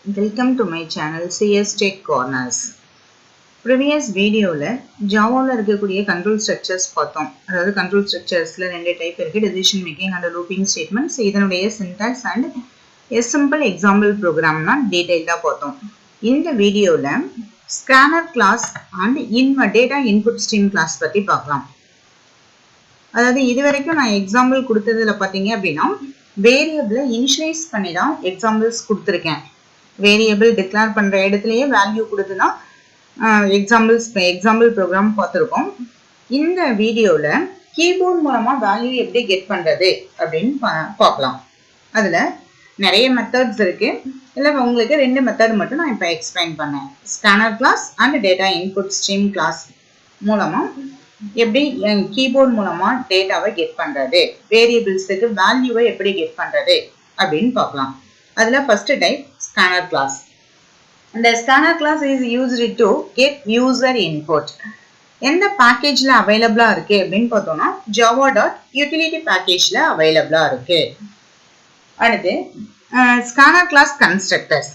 Welcome to my channel CS Tech Corners. Previous video la Java la இருக்கக்கூடிய control structures பார்த்தோம். அதாவது control structuresல ரெண்டு type இருக்கு, decision making and looping statements. இதனுடைய syntax and a simple example program னா டீடைலா பார்த்தோம். இந்த வீடியோல scanner class and data input stream class பத்தி பார்க்கலாம். அதாவது இதுவரைக்கும் நான் எக்ஸாம்பிள் கொடுத்ததுல பாத்தீங்க அப்படின்னா வேரியபிளை இனிஷியலைஸ் பண்ணி தான் எக்ஸாம்பிள்ஸ் கொடுத்துருக்கேன். வேரியபிள் டிக்ளேர் பண்ற இடத்துலயே வேல்யூ கொடுத்துனா எக்ஸாம்பிள் ப்ரோக்ராம் பார்த்துருக்கோம். இந்த வீடியோல கீபோர்ட் மூலமா வேல்யூ எப்படி கெட் பண்றது அப்படின்னு பார்க்கலாம். அதுல நிறைய மெத்தட்ஸ் இருக்கு. இல்ல உங்களுக்கு ரெண்டு மெத்தட் மட்டும் நான் இப்ப எக்ஸ்பிளைன் பண்ணேன். Scanner class and data input stream class மூலமா எப்படி கீபோர்ட் மூலமா டேட்டாவை கெட் பண்றது, வேரியபிள்ஸுக்கு வேல்யூவை எப்படி கெட் பண்றது அப்படின்னு பார்க்கலாம். அதுல ஃபர்ஸ்ட் டைப் ஸ்கேனர் கிளாஸ். இந்த scanner class is used to get user input. எந்த பேக்கேஜ்ல அவைலபிளா இருக்கு அப்படின்னு பார்த்தோம்னா java.utility பேக்கேஜ்ல அவைலபிளா இருக்கு. அடுத்து ஸ்கேனர் கிளாஸ் கன்ஸ்ட்ரக்டர்ஸ்.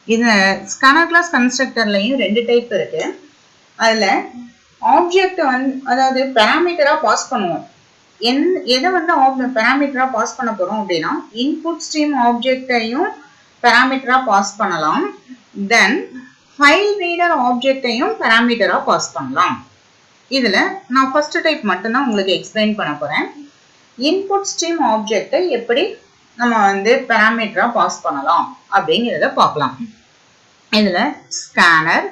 இந்த ஸ்கேனர் கிளாஸ் கன்ஸ்ட்ரக்டர்லயும் ரெண்டு டைப் இருக்கு. அதுல ஆப்ஜெக்ட் அதாவது பேராமீட்டரா பாஸ் பண்ணுவோம். எதை பேராமீட்டரா பாஸ் பண்ண போறோம் அப்படின்னா இன்புட் ஸ்ட்ரீம் ஆப்ஜெக்டையும் பேராமீட்டரா பாஸ் பண்ணலாம். தென் ஃபைல் ரீடர் ஆப்ஜெக்டையும் பேராமீட்டரா பாஸ் பண்ணலாம். இதுல நான் ஃபர்ஸ்ட் டைப் மட்டும்தான் உங்களுக்கு எக்ஸ்பிளைன் பண்ண போறேன். இன்புட் ஸ்ட்ரீம் ஆப்ஜெக்டை எப்படி நம்ம பேராமீட்டரா பாஸ் பண்ணலாம் அப்படிங்கிறத பார்க்கலாம். இதுல ஸ்கேனர்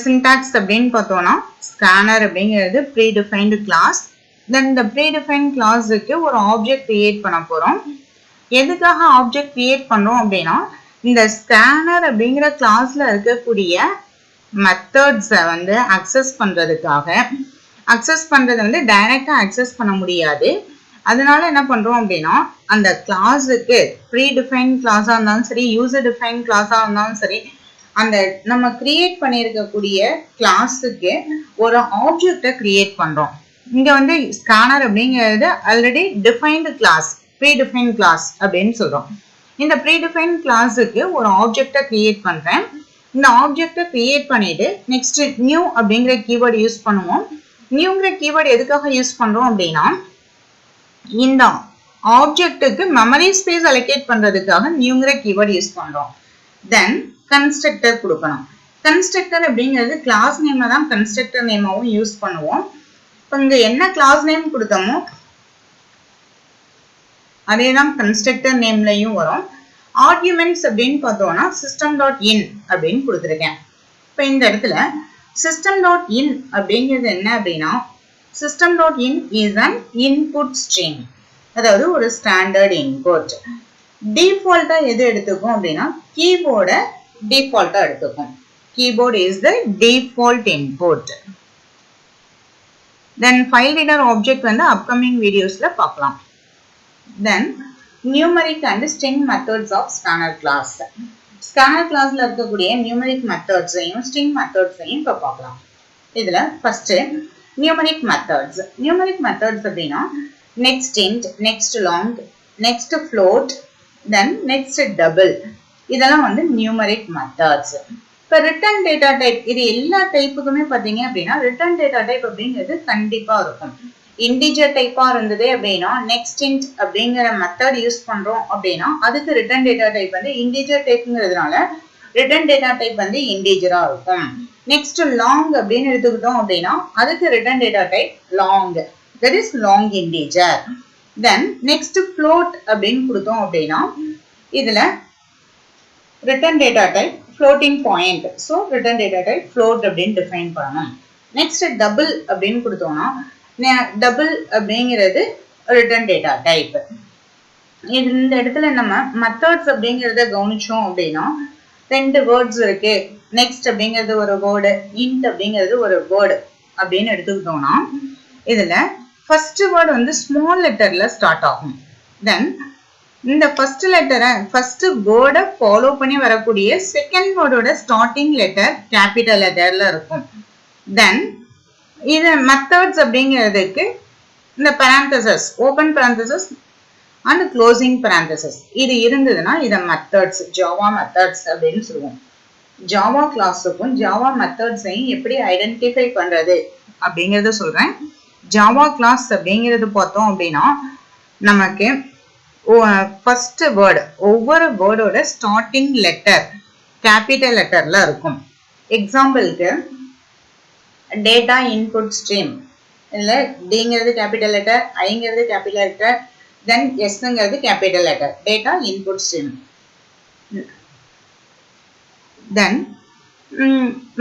syntax அப்படின்னு பார்த்தோம்னா scanner அப்படிங்கிறது predefined class. then இந்த predefined classக்கு ஒரு ஆப்ஜெக்ட் கிரியேட் பண்ண போறோம். எதுக்காக ஆப்ஜெக்ட் கிரியேட் பண்றோம் அப்படின்னா இந்த scanner அப்படிங்கிற கிளாஸ்ல இருக்கக்கூடிய மெத்தட்ஸை அக்சஸ் பண்றதுக்காக. அக்சஸ் பண்றது டைரக்டா அக்சஸ் பண்ண முடியாது. அதனால என்ன பண்றோம் அப்படின்னா அந்த கிளாஸுக்கு predefined கிளாஸா இருந்தாலும் சரி, யூசர் டிஃபைன்ட் கிளாஸா இருந்தாலும் சரி, அந்த நம்ம கிரியேட் பண்ணியிருக்கக்கூடிய கிளாஸுக்கு ஒரு ஆப்ஜெக்டை கிரியேட் பண்றோம். இங்க ஸ்கேனர் அப்படிங்கிறது already defined class, predefined class அப்படின்னு சொல்றோம். இந்த ப்ரீடிஃபைன்ட் கிளாஸுக்கு ஒரு ஆப்ஜெக்டை கிரியேட் பண்றேன். இந்த ஆப்ஜெக்டை கிரியேட் பண்ணிட்டு நெக்ஸ்ட் நியூ அப்படிங்கிற கீவேர்டு யூஸ் பண்ணுவோம். நியூங்கிற கீவேர்டு எதுக்காக யூஸ் பண்றோம் அப்படின்னா இந்த ஆப்ஜெக்டுக்கு மெமரி ஸ்பேஸ் அலோகேட் பண்றதுக்காக நியூங்கிற கீவேர்டு யூஸ் பண்றோம். தென் கன்ஸ்ட்ரக்டர் கொடுக்கணும். கன்ஸ்ட்ரக்டர் அப்படிங்கிறது கிளாஸ் நேம் தான் கன்ஸ்ட்ரக்டர் நேமாவும் யூஸ் பண்ணுவோம். இப்போ இங்க என்ன கிளாஸ் நேம் கொடுத்தோமோ அதே தான் கன்ஸ்ட்ரக்டர் நேம்லயும் வரும். ஆர்குமெண்ட்ஸ் அப்படின்னு பார்த்தோம்னா system.in அப்படின்னு கொடுத்துருக்கேன். இப்போ இந்த இடத்துல system.in அப்படிங்கிறது என்ன அப்படின்னா system.in is an input stream, அதாவது ஒரு ஸ்டாண்டர்ட் இன்புட். டிஃபால்ட்டா எது எடுத்துக்கும் அப்படின்னா கீபோர்டை டிஃபால்ட்டா எடுத்துக்கும். Keyboard is the default input. Then file reader object upcoming வீடியோஸ்ல பார்க்கலாம். Then numeric and string methods of scanner class. Scanner கிளாஸ்ல இருக்கக்கூடிய நியூமரிக் மெத்தட்ஸையும் ஸ்ட்ரிங் மெத்தட்ஸையும் இப்போ பார்க்கலாம். இதுல first numeric methods. Numeric methods அப்படின்னா next int, next long, next float, then next double, இதெல்லாம் நியூமரிக் மெத்தட்ஸ். இப்போ ரிட்டர்ன் டேட்டா டைப், இது எல்லா டைப்புக்குமே பார்த்தீங்க அப்படின்னா ரிட்டர்ன் டேட்டா டைப் அப்படிங்கிறது கண்டிப்பா இருக்கும். இன்டிஜர் டைப்பா இருந்தது அப்படின்னா நெக்ஸ்ட் இன்ட் அப்படிங்கிற மெத்தட் யூஸ் பண்றோம் அப்படின்னா அதுக்கு ரிட்டர்ன் டேட்டா டைப் இன்டிஜர் டைப்ங்கிறதுனால ரிட்டர்ன் டேட்டா டைப் இன்டிஜரா இருக்கும். நெக்ஸ்ட் லாங் அப்படின்னு எடுத்துக்கிட்டோம் அப்படின்னா அதுக்கு return data type long, that is long integer. then next float அப்படின்னு கொடுத்தோம் அப்படின்னா இதுல return data type floating point, so return data type float அப்படின்னு டிஃபைன் பண்ணணும். நெக்ஸ்ட் double அப்படின்னு கொடுத்தோம்னா double அப்படிங்கிறது return data type. இந்த இடத்துல நம்ம methods அப்படிங்கிறத கவனிச்சோம் அப்படின்னா ரெண்டு வேர்ட்ஸ் இருக்கு. நெக்ஸ்ட் அப்படிங்கிறது ஒரு வேர்டு, int அப்படிங்கிறது ஒரு வேர்டு அப்படின்னு எடுத்துக்கிட்டோம்னா இதுல ஃபர்ஸ்ட் வேர்டு ஸ்மால் லெட்டர்ல ஸ்டார்ட் ஆகும். தென் இந்த ஃபர்ஸ்ட் லெட்டரை ஃபர்ஸ்ட் வேர்டை ஃபாலோ பண்ணி வரக்கூடிய செகண்ட் வேர்டோட ஸ்டார்டிங் லெட்டர் கேபிட்டல் லெட்டர்ல இருக்கும். தென் இது மெத்தட்ஸ் அப்படிங்கிறதுக்கு இந்த parenthesis, open parenthesis and closing parenthesis. இது இருந்ததுன்னா இத methods, Java methods அப்படின்னு சொல்லுவோம். Java classக்கும் Java methodsஐயும் எப்படி ஐடென்டிஃபை பண்றது அப்படிங்கறத சொல்றேன். Java class அப்படிங்கிறது பார்த்தோம் அப்படின்னா நமக்கு first word, ஒவ்வொரு வேர்டோட starting letter capital letterல இருக்கும். எக்ஸாம்பிளுக்கு data input stream இல்ல Dங்கிறது capital letter, Iங்கிறது capital letter, then Sங்கிறது capital letter, data input stream. Then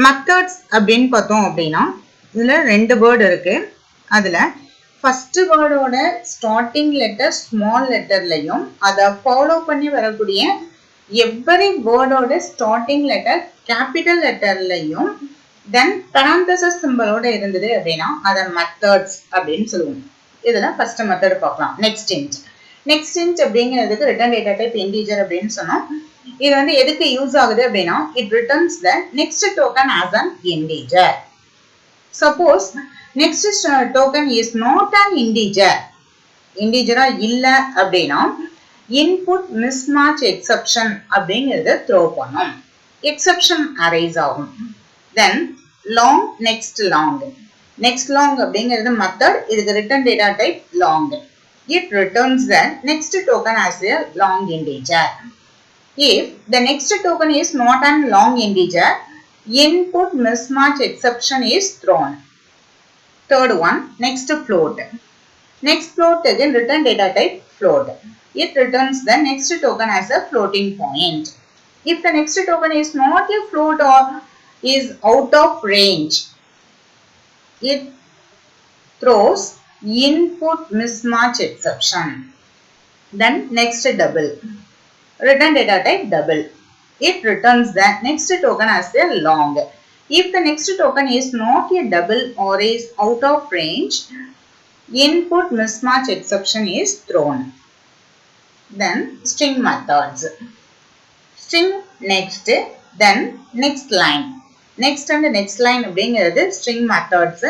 methods அப்படின்னு பார்த்தோம் அப்படின்னா இதுல ரெண்டு வேர்டு இருக்கு. அதுல first வேர்டோட starting letter small letterலையும் அதை ஃபாலோ பண்ணி வரக்கூடிய every வேர்டோட starting letter capital letterலையும் then parenthesis symbol இருந்தது அப்படின்னா அதை methods அப்படின்னு சொல்லுவோம். இதுல first method பார்க்கலாம். next int அப்படிங்கிறதுக்கு return data type integer அப்படின்னு சொன்னோம். இது வந்து எதுக்கு யூஸ் ஆகுது அப்படின்னா it returns the next token as an integer. Suppose next token is not an integer இல்ல அப்படின்னா input mismatch exception அப்படிங்கிறத throw பண்ணும். exception arise ஆகும். Then long next long அப்படிங்கிறது method. இதுக்கு return data type long. It returns the next token as a long integer. If the next token is not an long integer, input mismatch exception is thrown. Third one, next float again return data type float. It returns the next token as a floating point. If the next token is not a float or is out of range, it throws input mismatch exception. Then next double, return data type double. It returns the next token as a long. If the next token is not a double or is out of range, input mismatch exception is thrown. Then string methods. String next, then next line. Next and next line அப்படிங்கிறது string methods.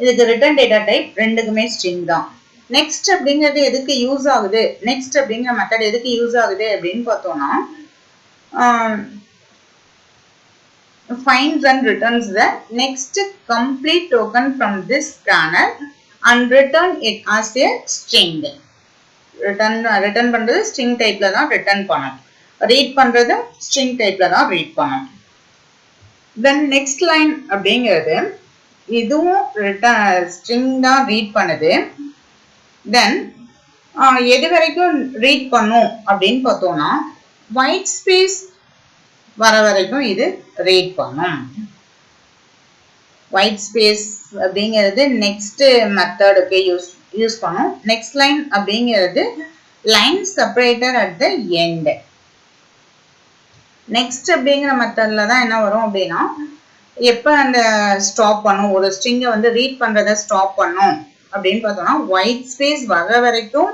இதுக்கு return data type ரெண்டுக்குமே string தான். next அப்படிங்கிறது எதுக்கு use ஆகுது, next அப்படிங்கிற method எதுக்கு use ஆகுது அப்படின்னு பார்த்தோம்னா finds and returns the next complete token from this scanner and return it as a string. return பண்றது string typeல தான் return பண்ணும், read பண்றது string typeல தான் read பண்ணும். then next line அப்படிங்கிறது இதுவும் string தான் read பண்ணுது. then எது வரைக்கும் read பண்ணும் அப்படின்னு பார்த்தோம்னா white space வர வரைக்கும் இது read பண்ணும். white space அப்படிங்கிறது next மெத்தடுக்கு யூஸ் பண்ணும். next line அப்படிங்கிறது line separator at the end. next அப்படிங்கிற மெத்தட்ல தான் என்ன வரும் அப்படின்னா எப்ப அந்த ஸ்டாப் பண்ணும், ஒரு ஸ்ட்ரிங்கை வந்து ரீட் பண்றதை ஸ்டாப் பண்ணும் அப்படின்னு பார்த்தோம்னா white space வர வரைக்கும்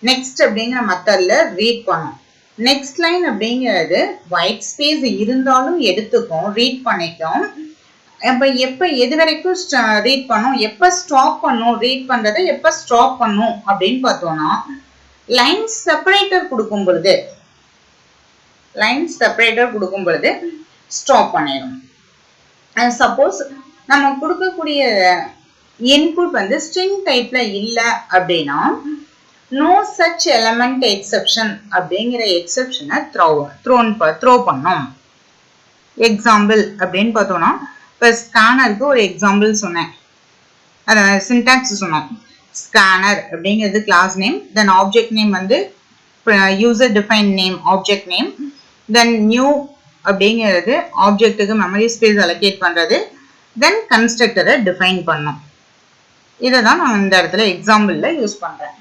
next அப்படிங்கிற மெத்தட்ல ரீட் பண்ணும். next line அப்படிங்கிறது white space இருந்தாலும் எடுத்துக்கும், ரீட் பண்ணிக்கும். எப்ப எது வரைக்கும் ரீட் பண்ணும், எப்ப ஸ்டாப் பண்ணும், ரீட் பண்றதை எப்ப ஸ்டாப் பண்ணும் அப்படின்னு பார்த்தோம்னா லைன் செப்பரேட்டர் கொடுக்கும் பொழுது ஸ்டாப் பண்ணிடும். சப்போஸ் நம்ம கொடுக்கக்கூடிய இன்புட் வந்து ஸ்ட்ரிங் டைப்ல இல்ல அப்படின்னா no such element exception அப்படிங்கிற எக்ஸெப்ஷனை த்ரோ பண்ணும். எக்ஸாம்பிள் அப்படின்னு பார்த்தோம்னா இப்போ ஸ்கேனருக்கு ஒரு எக்ஸாம்பிள் சொன்னேன், அதை சின்டாக்ஸ் சொன்னோம். ஸ்கேனர் அப்படிங்கிறது class name, then object name வந்து user define name object name, then new அப்படிங்கிறது ஆப்ஜெக்ட்டுக்கு மெமரி ஸ்பேஸ் அலோகேட் பண்றது, தென் கன்ஸ்ட்ரக்டரை டிஃபைன் பண்ணும். இதை தான் நான் இந்த இடத்துல எக்ஸாம்பிள்ல யூஸ் பண்றேன்.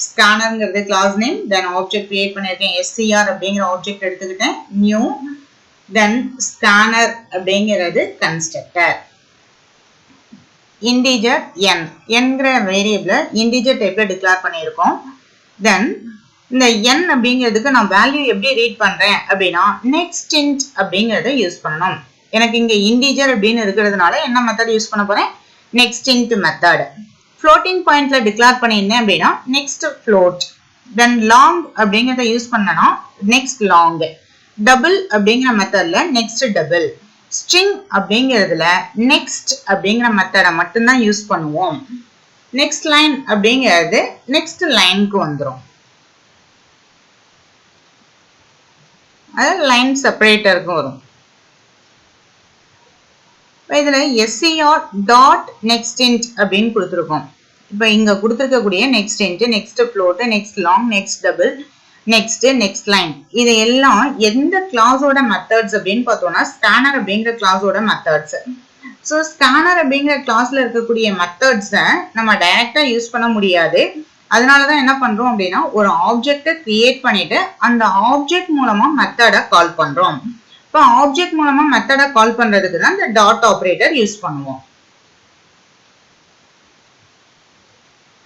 ஸ்கேனர்ங்கிறது class name, then object create பண்ணியிருக்கேன், SCR அப்படிங்கிற ஆப்ஜெக்ட் எடுத்துக்கிட்டேன், நியூ, தென் ஸ்கேனர் அப்படிங்கிறது கன்ஸ்ட்ரக்டர். இன்டிஜர் n என்கிற வேரியபிளை இன்டிஜர் டைப்ல டிக்ளேர் பண்ணியிருக்கோம். தென் இந்த n அப்படிங்கிறதுக்கு நான் வேல்யூ எப்படி ரீட் பண்றேன் அப்படின்னா நெக்ஸ்ட் இன்ட் அப்படிங்கிறத யூஸ் பண்ணணும். எனக்கு இங்க இன்டிஜர் அப்படின்னு இருக்கிறதுனால என்ன மெத்தட் யூஸ் பண்ண போறேன், நெக்ஸ்ட் இன்ட் மெத்தட். ஃப்ளோட்டிங் பாயிண்ட்ல டிக்ளேர் பண்ணியிருந்தேன் அப்படின்னா நெக்ஸ்ட் ஃப்ளோட் தென் லாங் அப்படிங்கிறத யூஸ் பண்ணனா நெக்ஸ்ட் லாங், டபுள் அப்படிங்கிற மெத்தட்ல நெக்ஸ்ட் டபுள், ஸ்ட்ரிங் அப்படிங்கிறதுல நெக்ஸ்ட் அப்படிங்கிற மெத்தடை மட்டும்தான் யூஸ் பண்ணுவோம். நெக்ஸ்ட் லைன் அப்படிங்கிறது நெக்ஸ்ட் லைனுக்கு வந்துடும். அது லைன் செப்பரேட்டருக்கு வரும். இதுல SCR டாட் நெக்ஸ்ட் இன்ட் அப்படின்னு கொடுத்துருக்கோம். இப்போ இங்க கொடுத்துருக்கக்கூடிய next int, next float, next long, next double, next line, இது எல்லாம் எந்த கிளாஸோட மெத்தட்ஸ் அப்படின்னு பார்த்தோம்னா ஸ்கேனர் அப்படிங்கிற கிளாஸோட மெத்தட்ஸ். ஸோ ஸ்கேனர் அப்படிங்கிற கிளாஸ்ல இருக்கக்கூடிய மெத்தட்ஸை நம்ம டைரக்டா யூஸ் பண்ண முடியாது. அதனாலதான் என்ன பண்றோம் அப்படின்னா ஒரு ஆப்ஜெக்டை கிரியேட் பண்ணிட்டு அந்த ஆப்ஜெக்ட் மூலமா மெத்தடை கால் பண்றோம். இப்போ ஆப்ஜெக்ட் மூலமா மெத்தடை கால் பண்றதுக்கு தான் இந்த டாட் ஆபரேட்டர் யூஸ் பண்ணுவோம்.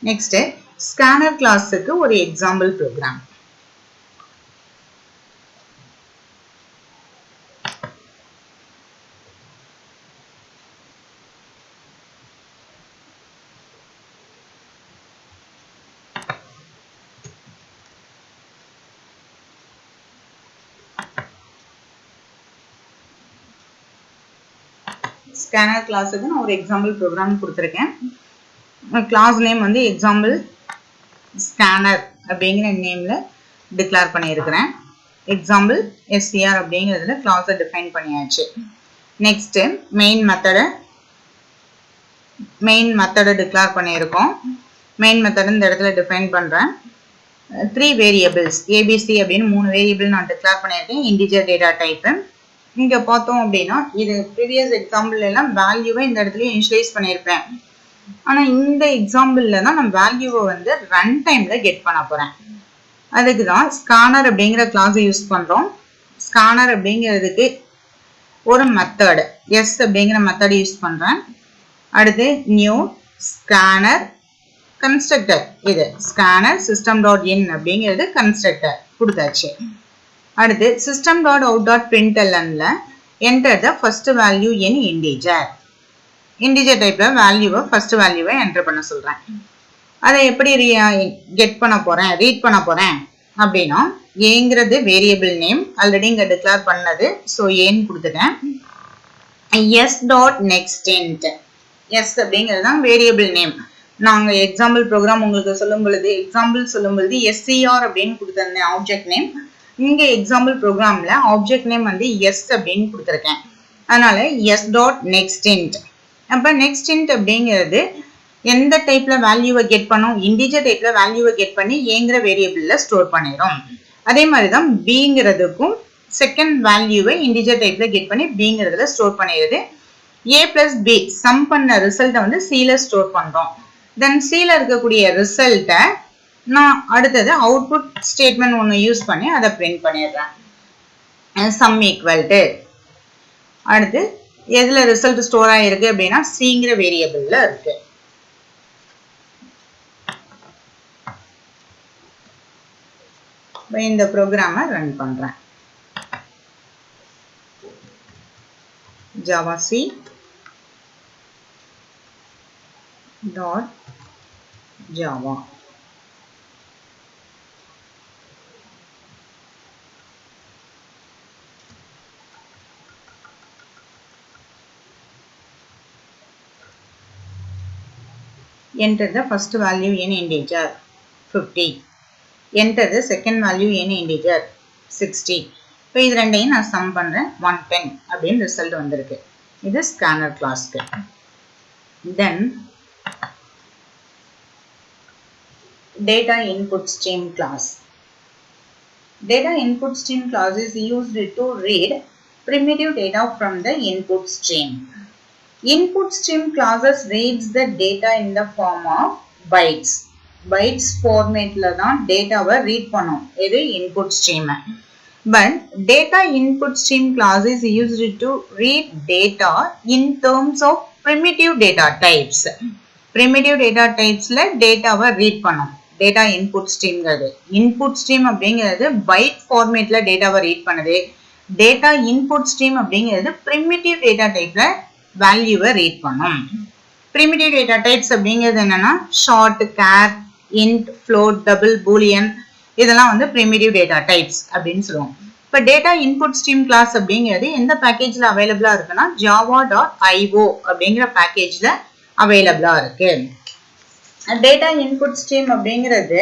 நெக்ஸ்ட் ஸ்கேனர் கிளாஸுக்கு ஒரு எக்ஸாம்பிள் ப்ரோக்ராம். ஸ்கேனர் கிளாஸுக்கு நான் ஒரு எக்ஸாம்பிள் ப்ரோக்ராம் கொடுத்துருக்கேன். கிளாஸ் நேம் வந்து எக்ஸாம்பிள் ஸ்கேனர் அப்படிங்கிற நேம்ல டிக்ளேர் பண்ணியிருக்கிறேன். எக்ஸாம்பிள் SCR அப்படிங்கிறதுல கிளாஸை டிஃபைன் பண்ணியாச்சு. நெக்ஸ்ட் மெயின் மெத்தடை டிக்ளேர் பண்ணியிருக்கோம். மெயின் மெத்தட் இந்த இடத்துல டிஃபைன் பண்றேன். 3 வேரியபிள்ஸ் ABC அப்படின்னு 3 வேரியபிள் நான் டிக்ளேர் பண்ணியிருக்கேன். Integer data type. இங்க பார்த்தோம் அப்படின்னா இது ப்ரீவியஸ் எக்ஸாம்பிள் எல்லாம் வேல்யூவை இந்த இடத்துல இனிஷியலைஸ் பண்ணியிருப்பேன். ஆனா இந்த எக்ஸாம்பிள்ல தான் நான் வேல்யூவை வந்து ரன் டைம்ல கெட் பண்ண போறேன். அதுக்கு தான் ஸ்கேனர் அப்படிங்கிற கிளாஸை யூஸ் பண்றோம். ஸ்கேனர் அப்படிங்கிறதுக்கு ஒரு மெத்தட் S அப்படிங்கிற மெத்தட் யூஸ் பண்றேன். அடுத்து நியூ ஸ்கேனர் கன்ஸ்ட்ரக்டர், இது ஸ்கேனர் system.in அப்படிங்கிறது கன்ஸ்ட்ரக்டர் கொடுத்தாச்சு. அடுத்து system.out.printlnல enter the first value in integer. Integer டைப்ல வேல்யூவை ஃபர்ஸ்ட் வேல்யூவை என்டர் பண்ண சொல்றேன். அதை எப்படி கெட் பண்ண போறேன், ரீட் பண்ண போறேன் அப்படின்னா ஏங்கிறது வேரியபிள் நேம் ஆல்ரெடி இங்க டிக்ளேர் பண்ணது. ஸோ ஏன்னு கொடுத்துட்டேன். S.nextInt, S அப்படிங்கிறது தான் வேரியபிள் நேம். நாங்க எக்ஸாம்பிள் ப்ரோக்ராம் உங்களுக்கு சொல்லும் பொழுது SCR அப்படின்னு கொடுத்திருந்தேன் ஆப்ஜெக்ட் நேம். இங்க எக்ஸாம்பிள் ப்ரோக்ராம்ல ஆப்ஜெக்ட் நேம் வந்து S அப்படின்னு கொடுத்துருக்கேன். அதனால S.nextInt. அப்ப நெக்ஸ்ட்இன்ட் அப்படிங்கிறது எந்த டைப்ல வேல்யூவை கெட் பண்ணும், இன்டிஜர் டைப்ல வேல்யூவை கெட் பண்ணி ஏங்கிற வேரியபிள்ல ஸ்டோர் பண்ணிடும். அதே மாதிரிதான் பிங்கிறதுக்கும் செகண்ட் வேல்யூவை இன்டிஜர் டைப்ல கெட் பண்ணி பிங்கிறதுல ஸ்டோர் பண்ணிடுது. A plus B சம் பண்ண ரிசல்ட்டை வந்து Cல ஸ்டோர் பண்றோம். தென் Cல இருக்கக்கூடிய ரிசல்ட்டை நான் அடுத்தது அவுட்புட் ஸ்டேட்மெண்ட் ஒன்று யூஸ் பண்ணி அதை பிரிண்ட் பண்ணிடுறேன். சம் ஈக்குவல் டு அடுத்து எதுல ரிசல்ட் ஸ்டோர் ஆயிருக்கு அப்படின்னா Cங்கிற வேரியபிள்ல இருக்கு. இந்த ப்ரோக்ராமை ரன் பண்றேன். Java C dot Java enter the first value in integer 50. Enter the second value in integer 60. இப்போ இது ரெண்டையும் நான் சம் பண்றேன். 110 அப்படின்னு ரிசல்ட் வந்திருக்கு. இது ஸ்கேனர் கிளாஸ்க்கு. Then data input stream class. Data input stream class is used to read primitive data from the input stream. Input stream classes reads the data in the form of bytes. Bytes formatல தான் டேட்டாவை read பண்ணும். இது input stream. But data input stream class is used to read data in terms of primitive data types. Primitive data typesல டேட்டாவை read பண்ணும். Data input streamங்கிறது. Input stream அப்படிங்கிறது byte formatல டேட்டாவை read பண்ணுது. Data input stream அப்படிங்கிறது primitive data typeல வேல்யூவை read பண்ணும். primitive data types அப்படிங்கிறது என்னன்னா short, care, int, float, double, Boolean இதெல்லாம் வந்து primitive data types அப்படின்னு சொல்லுவோம். இப்போ data input stream class அப்படிங்கிறது எந்த பேக்கேஜ்ல அவைலபிளா இருக்குன்னா java.io அப்படிங்கிற பேக்கேஜ்ல அவைலபிளா இருக்கு. data input stream அப்படிங்கிறது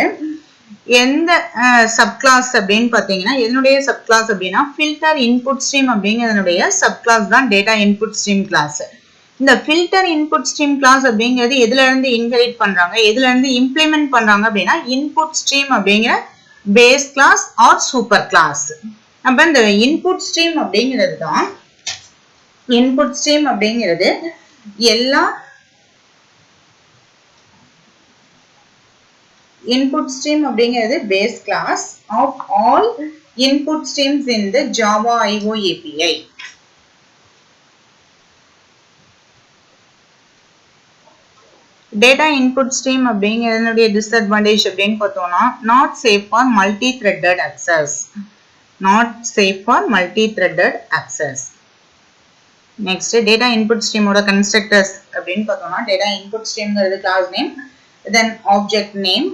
எந்த சப் கிளாஸ் அப்படின்னு பார்த்தீங்கன்னா என்னுடைய சப் கிளாஸ் அப்படின்னா ஃபில்டர் இன்புட் ஸ்ட்ரீம் அப்படிங்கிறதுனுடைய சப் கிளாஸ் தான் டேட்டா இன்புட் ஸ்ட்ரீம் கிளாஸ். இந்த ஃபில்டர் இன்புட் ஸ்ட்ரீம் கிளாஸ் அப்படிங்கிறது எதுல இருந்து இன்ஹெரிட் பண்றாங்க, எதுல இருந்து இம்ப்ளிமெண்ட் பண்றாங்க அப்படின்னா இன்புட் ஸ்ட்ரீம் அப்படிங்கிற base class or super class. அப்ப இந்த இன்புட் ஸ்ட்ரீம் அப்படிங்கிறது தான் இன்புட் ஸ்ட்ரீம் அப்படிங்கிறது எல்லா input stream அப்படிங்கிறது base class of all input streams in the Java IO API. Data input stream அப்படிங்கிறதுனுடைய disadvantage அப்படின்னு பார்த்தோம்னா not safe for multi-threaded access. Not safe for multi-threaded access. Next, data input stream ஓட constructors அப்படின்னு பார்த்தோம்னா data input streamங்கிறது class name, then object name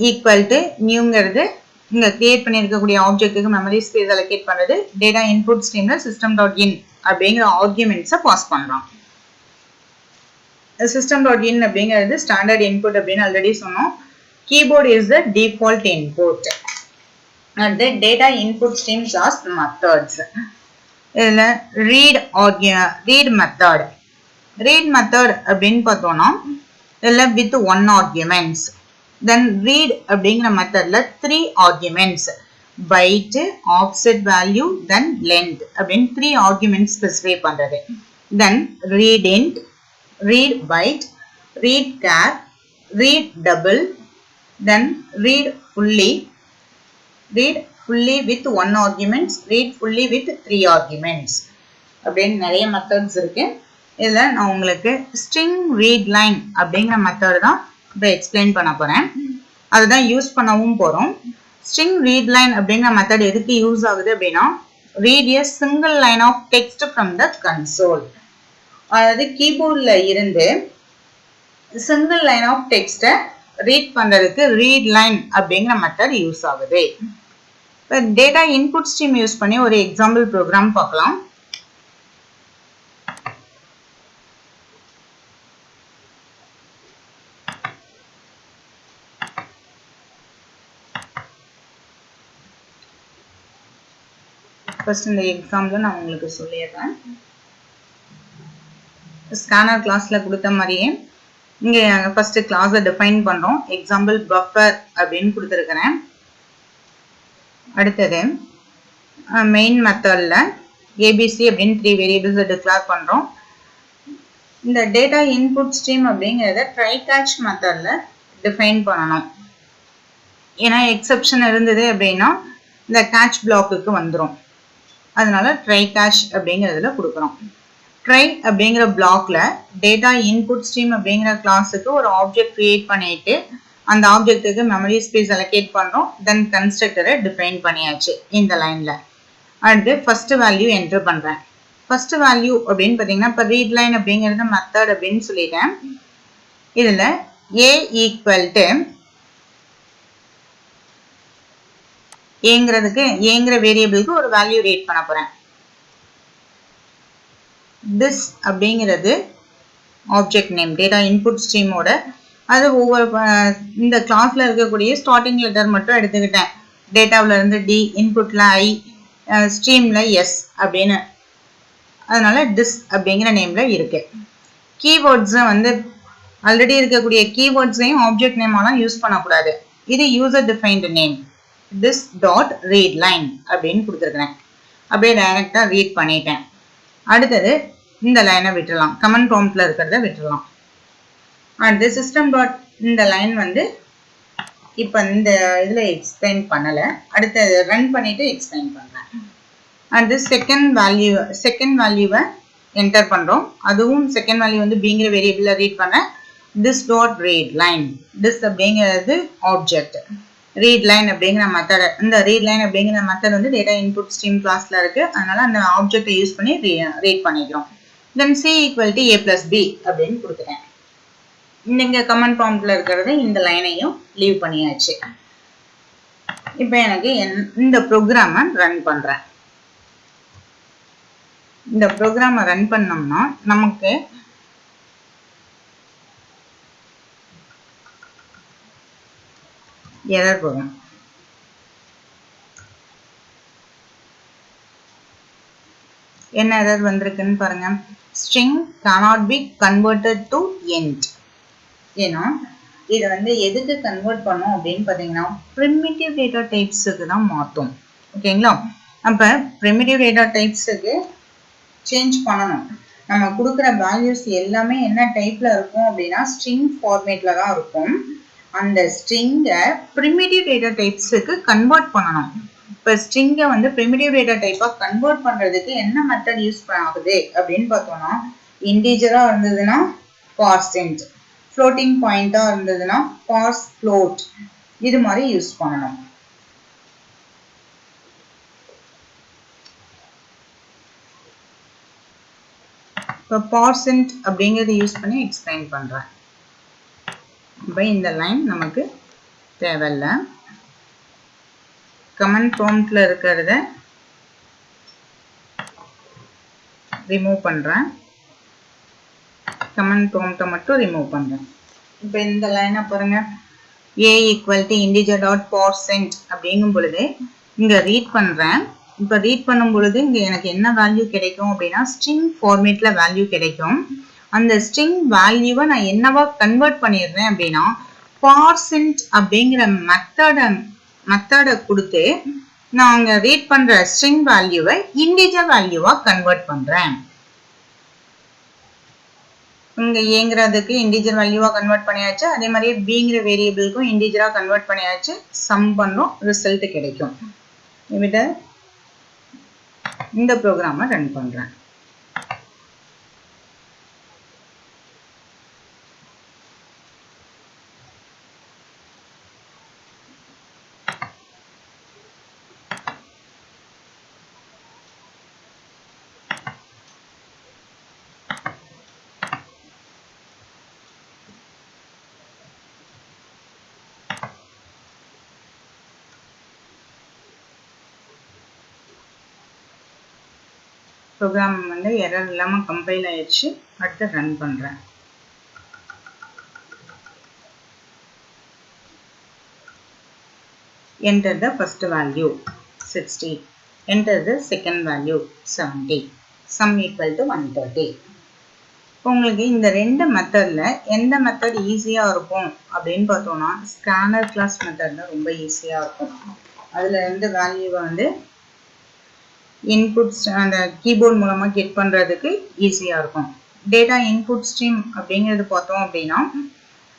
equal to newங்கிறது இங்க create பண்ணியிருக்கக்கூடிய ஆப்ஜெக்ட்டுக்கு memory space allocate பண்றது, data input ஸ்ட்ரீம்ல system.in அப்படிங்கிற ஆர்குமெண்ட்ஸை pass பண்றோம். system.in அப்படிங்கிறது standard input அப்படின்னு ஆல்ரெடி சொன்னோம். Keyboard is the default input. and the data input stream class methods. இதுல read method அப்படின்னு பார்த்தோம்னா இதுல with one arguments. Then read அப்படிங்கிற மெத்தட்ல 3 arguments, byte, offset value, then length அப்படின்னு 3 arguments specify பண்றது. Then read int, read byte, read char, read double, then read fully with 1 arguments, read fully with 3 arguments அப்படின்னு நிறைய methods இருக்கு. இதுல நான் உங்களுக்கு string read line அப்படிங்கிற மெத்தட் தான் இப்போ எக்ஸ்பிளைன் பண்ண போறேன். அதுதான் யூஸ் பண்ணவும் போறோம். string read line அப்படிங்கிற மெத்தட் எதுக்கு யூஸ் ஆகுது அப்படின்னா read a single line of text from the console. அதாவது கீபோர்ட்ல இருந்து single line of text read பண்றதுக்கு read line அப்படிங்கிற மெத்தட் யூஸ் ஆகுது. இப்போ டேட்டா இன்புட் ஸ்ட்ரீம் யூஸ் பண்ணி ஒரு எக்ஸாம்பிள் ப்ரோக்ராம் பார்க்கலாம். ஃபர்ஸ்ட் இந்த எக்ஸாம்பிள் நான் உங்களுக்கு சொல்லிடுறேன். ஸ்கேனர் கிளாஸ்ல கொடுத்த மாதிரியே இங்க ஃபர்ஸ்ட் கிளாஸை டிஃபைன் பண்றோம். எக்ஸாம்பிள் பஃபர் அப்படின்னு கொடுத்துருக்கிறேன். அடுத்தது மெயின் மெத்தட்ல ஏபிசி அப்படின்னு 3 வேரியபிள்ஸ் டிக்ளேர் பண்றோம். இந்த டேட்டா இன்புட் ஸ்ட்ரீம் அப்படிங்கிறத ட்ரை கேட்ச் மெத்தட்ல டிஃபைன் பண்ணணும். ஏன்னா எக்ஸெப்ஷன் இருந்தது அப்படின்னா இந்த கேட்ச் பிளாக்குக்கு வந்துடும். அதனால ட்ரை கேட்ச் அப்படிங்கிறதுல கொடுக்குறோம். ட்ரை அப்படிங்கிற பிளாக்ல டேட்டா இன்புட் ஸ்ட்ரீம் அப்படிங்கிற கிளாஸுக்கு ஒரு ஆப்ஜெக்ட் கிரியேட் பண்ணிட்டு அந்த ஆப்ஜெக்ட்டுக்கு மெமரி ஸ்பேஸ் அலோகேட் பண்றோம். தென் கன்ஸ்ட்ரக்டரை டிஃபைன் பண்ணியாச்சு இந்த லைன்ல. அடுத்து ஃபர்ஸ்ட் வேல்யூ என்டர் பண்றேன். ஃபர்ஸ்ட் வேல்யூ அப்படின்னு பார்த்தீங்கன்னா இப்போ ரீட் லைன் அப்படிங்கிறது மெத்தட் அப்படின்னு சொல்லிட்டேன். இதுல a ஈக்குவல் டு ஏங்கிற வேரியபிளுக்கு ஒரு வேல்யூ ரீட் பண்ண போறேன். this அப்படிங்கிறது ஆப்ஜெக்ட் நேம் டேட்டா இன்புட் ஸ்ட்ரீமோட. அது ஒவ்வொரு இந்த கிளாஸ்ல இருக்கக்கூடிய ஸ்டார்டிங் லெட்டர் மட்டும் எடுத்துக்கிட்டேன். டேட்டாவில் இருந்து டி, இன்புட்ல ஐ, ஸ்ட்ரீம்ல எஸ் அப்படின்னு. அதனால டிஸ் அப்படிங்கிற நேம்ல இருக்கு. கீவேர்ட்ஸ் வந்து ஆல்ரெடி இருக்கக்கூடிய கீவேர்ட்ஸையும் ஆப்ஜெக்ட் நேமாலாம் யூஸ் பண்ணக்கூடாது. இது user defined name. this dot read line அப்படின்னு கொடுத்துருக்கிறேன். அப்படியே டைரக்டா ரீட் பண்ணிட்டேன். அடுத்தது இந்த லைனை விட்டுடலாம். கமெண்ட் ப்ராம்ப்ட்ல இருக்கிறத விட்டுடலாம். அடுத்து சிஸ்டம் டாட் இந்த லைன் வந்து இப்போ இந்த இதுல எக்ஸ்பிளைன் பண்ணல. அடுத்து ரன் பண்ணிட்டு எக்ஸ்பிளைன் பண்றேன். அடுத்து செகண்ட் வேல்யூவை என்டர் பண்றோம். அதுவும் செகண்ட் வேல்யூ வந்து பிங்கிற வேரியபிள்ல ரீட் பண்ண this dot read line. this அப்படிங்கிறது ஆப்ஜெக்ட். ரீட் லைன் அப்படிங்கிற மெத்தட். இந்த ரீட் லைன் அப்படிங்கிற மெத்தட் வந்து டேட்டா இன்புட் ஸ்ட்ரீம் கிளாஸ்ல இருக்கு. அதனால அந்த ஆப்ஜெக்டை யூஸ் பண்ணி ரீட் பண்ணிக்கிறோம். Then C equal to A plus B அப்படின்னு கொடுத்துட்டேன். இங்க கமெண்ட் ப்ராம்ப்ட்ல இருக்கிறது இந்த லைனையும் லீவ் பண்ணியாச்சு. இப்போ எனக்கு இந்த ப்ரோக்ராமை ரன் பண்றேன். இந்த ப்ரோக்ராமை ரன் பண்ணோம்னா நமக்கு எரர் வரும். என்ன எரர் வந்திருக்குன்னு பாருங்க. String cannot be converted to int. ஏன்னா இதை வந்து எதுக்கு கன்வெர்ட் பண்ணோம் அப்படின்னு பார்த்தீங்கன்னா primitive data typesக்கு தான் மாற்றும். ஓகேங்களா? அப்போ primitive data typesக்கு சேஞ்ச் பண்ணணும். நம்ம கொடுக்குற வேல்யூஸ் எல்லாமே என்ன டைப்ல இருக்கும் அப்படின்னா ஸ்ட்ரிங் ஃபார்மேட்ல தான் இருக்கும். அந்த ஸ்ட்ரிங்கை primitive data typesக்கு கன்வெர்ட் பண்ணணும். இப்போ ஸ்ட்ரிங்கை வந்து primitive data type-ஆ கன்வெர்ட் பண்றதுக்கு என்ன மெத்தட் யூஸ் ஆகுது அப்படின்னு பார்த்தோம்னா இன்டிஜரா இருந்ததுன்னா parseInt, floating point-ஆ இருந்ததுன்னா parseFloat, இது மாதிரி யூஸ் பண்ணணும். இப்போ parseInt அப்படிங்கிறது யூஸ் பண்ணி எக்ஸ்பிளைன் பண்றேன். இப்போ இந்த லைன் நமக்கு தேவையில்லை. கமெண்ட் ப்ராம்ப்ட்ல இருக்கிறத ரிமூவ் பண்றேன். கமெண்ட் ப்ராம்ப்ட்டை மட்டும் ரிமூவ் பண்றேன். இப்போ இந்த லைனை பாருங்க. a = integer.parseInt அப்படிங்கும் பொழுது இங்க ரீட் பண்றேன். இப்போ ரீட் பண்ணும் பொழுது இங்க எனக்கு என்ன வேல்யூ கிடைக்கும் அப்படின்னா ஸ்ட்ரிங் ஃபார்மேட்ல வேல்யூ கிடைக்கும். அந்த ஸ்ட்ரிங் வேல்யூவை நான் என்னவா கன்வெர்ட் பண்ணிடுறேன் அப்படின்னா parseInt அப்படிங்கிற மெத்தடை கொடுத்து நான் அங்க ரீட் பண்ற ஸ்ட்ரிங் வேல்யூவை இன்டிஜர் வேல்யூவா கன்வெர்ட் பண்றேன். இங்க ஏங்கிறதுக்கு இன்டிஜர் வேல்யூவா கன்வெர்ட் பண்ணியாச்சு. அதே மாதிரி பிங்கிற வேரியபிளுக்கும் இன்டிஜரா கன்வெர்ட் பண்ணியாச்சு. சம் பண்ணோம், ரிசல்ட் கிடைக்கும். இவிட இந்த ப்ரோக்ராமை ரன் பண்றேன். ப்ரோக்ராம் வந்து எரர் இல்லாம கம்பைல் ஆயிடுச்சு. அடுத்து ரன் பண்றேன். Enter the first value 60. Enter the second value 70. Sum equal to 130. உங்களுக்கு இந்த ரெண்டு மெத்தட்ல எந்த மெத்தட் ஈஸியா இருக்கும் அப்படின்னு பார்த்தோம்னா ஸ்கேனர் கிளாஸ் மெத்தட் தான் ரொம்ப ஈஸியா இருக்கும். அதுல இருந்து வேல்யூவை வந்து இன்புட்ஸ் அந்த கீபோர்ட் மூலமா கெட் பண்றதுக்கு ஈஸியா இருக்கும். டேட்டா இன்புட் ஸ்ட்ரீம் அப்படிங்கிறது பார்த்தோம் அப்படின்னா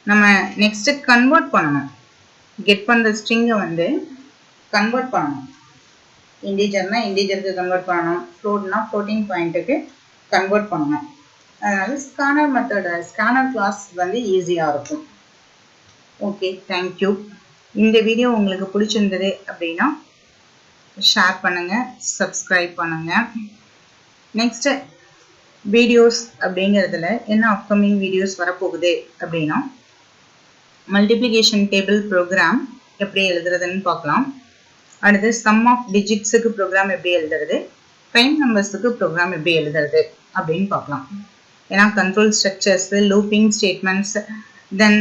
நம்ம நெக்ஸ்ட் கன்வெர்ட் பண்ணணும். கெட் பண்ற ஸ்ட்ரிங்கை வந்து கன்வெர்ட் பண்ணணும். இன்டிஜர்னா இன்டிஜருக்கு கன்வெர்ட் பண்ணணும். ஃப்ளோட்னா ஃப்ளோட்டிங் பாயிண்ட்டுக்கு கன்வெர்ட் பண்ணணும். அதனால ஸ்கேனர் மெத்தட் ஸ்கேனர் கிளாஸ் வந்து ஈஸியா இருக்கும். Okay, thank you. இந்த வீடியோ உங்களுக்கு பிடிச்சிருந்தது அப்படின்னா ஷேர் பண்ணுங்க, சப்ஸ்கிரைப் பண்ணுங்க. நெக்ஸ்ட் வீடியோஸ் அப்படிங்கிறதுல என்ன அப்கமிங் வீடியோஸ் வரப்போகுது அப்படின்னா மல்டிப்ளிகேஷன் டேபிள் ப்ரோக்ராம் எப்படி எழுதுறதுன்னு பார்க்கலாம். அடுத்து சம் ஆஃப் டிஜிட்ஸுக்கு ப்ரோக்ராம் எப்படி எழுதுறது, ப்ரைம் நம்பர்ஸுக்கு ப்ரோக்ராம் எப்படி எழுதுறது அப்படின்னு பார்க்கலாம். ஏன்னா கண்ட்ரோல் ஸ்ட்ரக்சர்ஸ், லூப்பிங் ஸ்டேட்மெண்ட்ஸ், தென்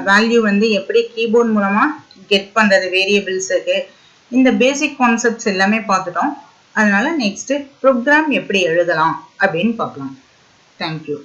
வேல்யூ வந்து எப்படி கீபோர்ட் மூலமா கெட் பண்றது வேரியபிள்ஸுக்கு, இந்த பேசிக் கான்செப்ட்ஸ் எல்லாமே பார்த்துட்டோம். அதனால நெக்ஸ்ட் ப்ரோக்ராம் எப்படி எழுதலாம் அப்படின்னு பார்க்கலாம். தேங்க்யூ.